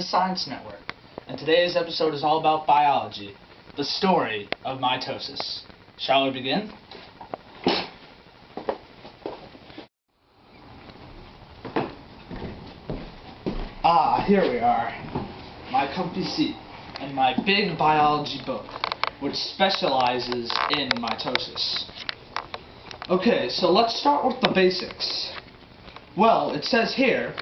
Mitosis Science Network, and today's episode is all about biology, the story of mitosis. Shall we begin? Here we are. My comfy seat and my big biology book, which specializes in mitosis. Okay, so let's start with the basics. Well, it says here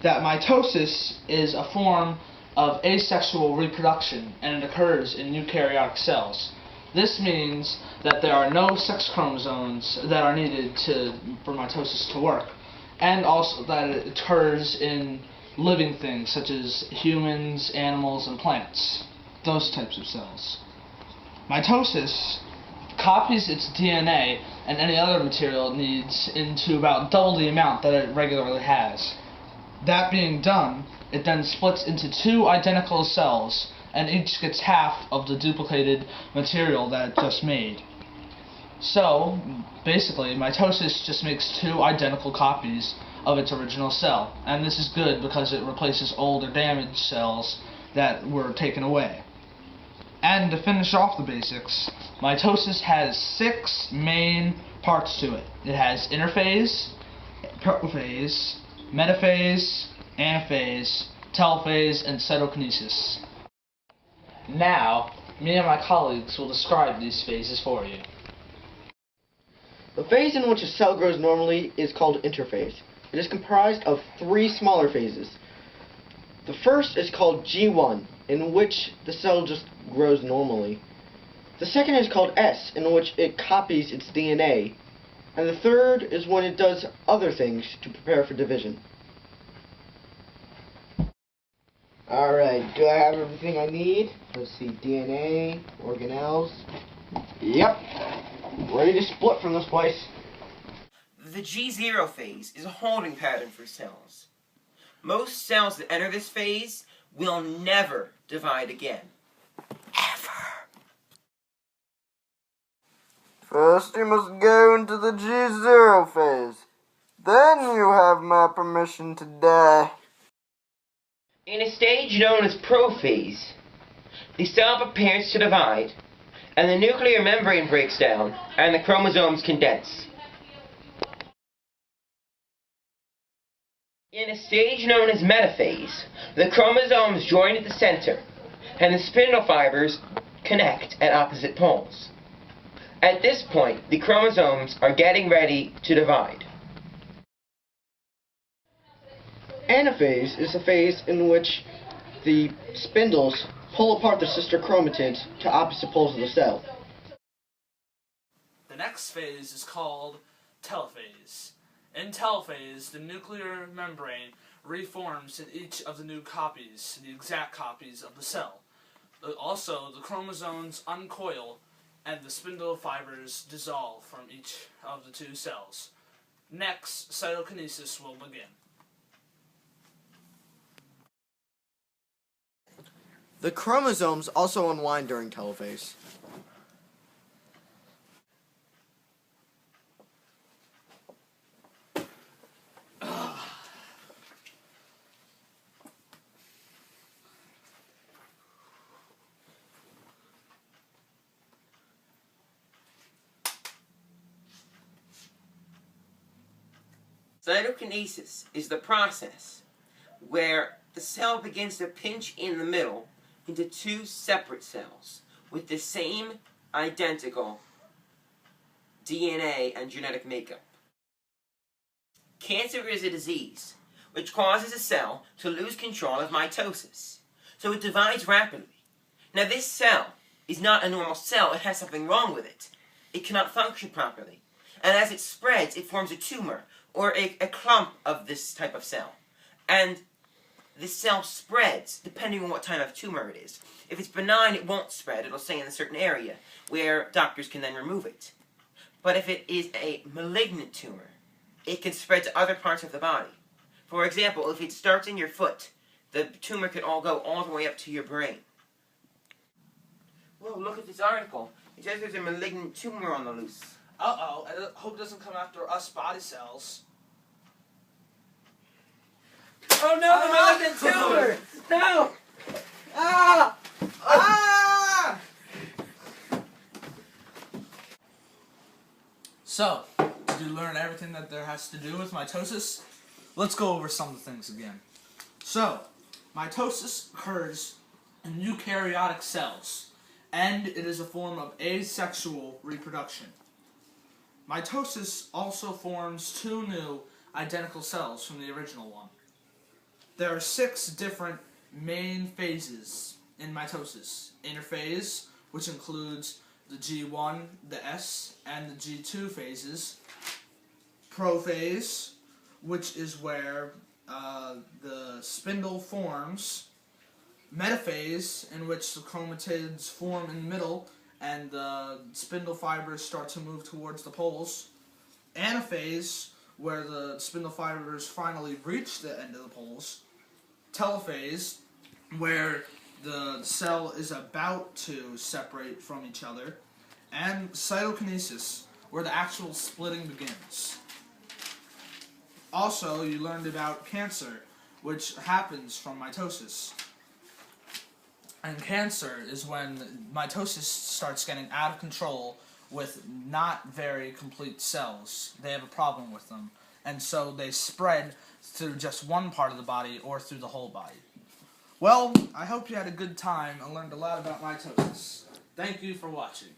that mitosis is a form of asexual reproduction, and it occurs in eukaryotic cells. This means that there are no sex chromosomes that are needed for mitosis to work, and also that it occurs in living things such as humans, animals, and plants. Those types of cells. Mitosis copies its DNA and any other material it needs into about double the amount that it regularly has. That being done, it then splits into two identical cells, and each gets half of the duplicated material that it just made. So, basically, mitosis just makes two identical copies of its original cell, and this is good because it replaces old or damaged cells that were taken away. And to finish off the basics, mitosis has 6 main parts to it. It has interphase, prophase, metaphase, anaphase, telophase, and cytokinesis. Now, me and my colleagues will describe these phases for you. The phase in which a cell grows normally is called interphase. It is comprised of 3 smaller phases. The first is called G1, in which the cell just grows normally. The second is called S, in which it copies its DNA. And the third is when it does other things to prepare for division. Alright, do I have everything I need? Let's see, DNA, organelles. Yep, ready to split from this place. The G0 phase is a holding pattern for cells. Most cells that enter this phase will never divide again. Ever. First you must go into the G0 phase. Then you have my permission to die. In a stage known as prophase, the cell prepares to divide, and the nuclear membrane breaks down, and the chromosomes condense. In a stage known as metaphase, the chromosomes join at the center, and the spindle fibers connect at opposite poles. At this point, the chromosomes are getting ready to divide. Anaphase is a phase in which the spindles pull apart their sister chromatids to opposite poles of the cell. The next phase is called telophase. In telophase, the nuclear membrane reforms in each of the new copies, the exact copies of the cell. Also, the chromosomes uncoil and the spindle fibers dissolve from each of the 2 cells. Next, cytokinesis will begin. The chromosomes also unwind during telophase. Cytokinesis is the process where the cell begins to pinch in the middle into 2 separate cells with the same identical DNA and genetic makeup. Cancer is a disease which causes a cell to lose control of mitosis, so it divides rapidly. Now this cell is not a normal cell, it has something wrong with it. It cannot function properly, and as it spreads, it forms a tumor or a clump of this type of cell. And this cell spreads depending on what type of tumor it is. If it's benign, it won't spread. It'll stay in a certain area where doctors can then remove it. But if it is a malignant tumor, it can spread to other parts of the body. For example, if it starts in your foot, the tumor could all go all the way up to your brain. Whoa, look at this article. It says there's a malignant tumor on the loose. Uh-oh, I hope it doesn't come after us body cells. Oh no, the malignant tumor! No! Ah! Ah! So, did you learn everything that there has to do with mitosis? Let's go over some of the things again. So, mitosis occurs in eukaryotic cells, and it is a form of asexual reproduction. Mitosis also forms two new identical cells from the original one. There are 6 different main phases in mitosis. Interphase, which includes the G1, the S, and the G2 phases. Prophase, which is where the spindle forms. Metaphase, in which the chromatids form in the middle and the spindle fibers start to move towards the poles. Anaphase, where the spindle fibers finally reach the end of the poles. Telophase, where the cell is about to separate from each other. And cytokinesis, where the actual splitting begins. Also, you learned about cancer, which happens from mitosis. And cancer is when mitosis starts getting out of control with not very complete cells. They have a problem with them. And so they spread through just one part of the body or through the whole body. Well, I hope you had a good time and learned a lot about mitosis. Thank you for watching.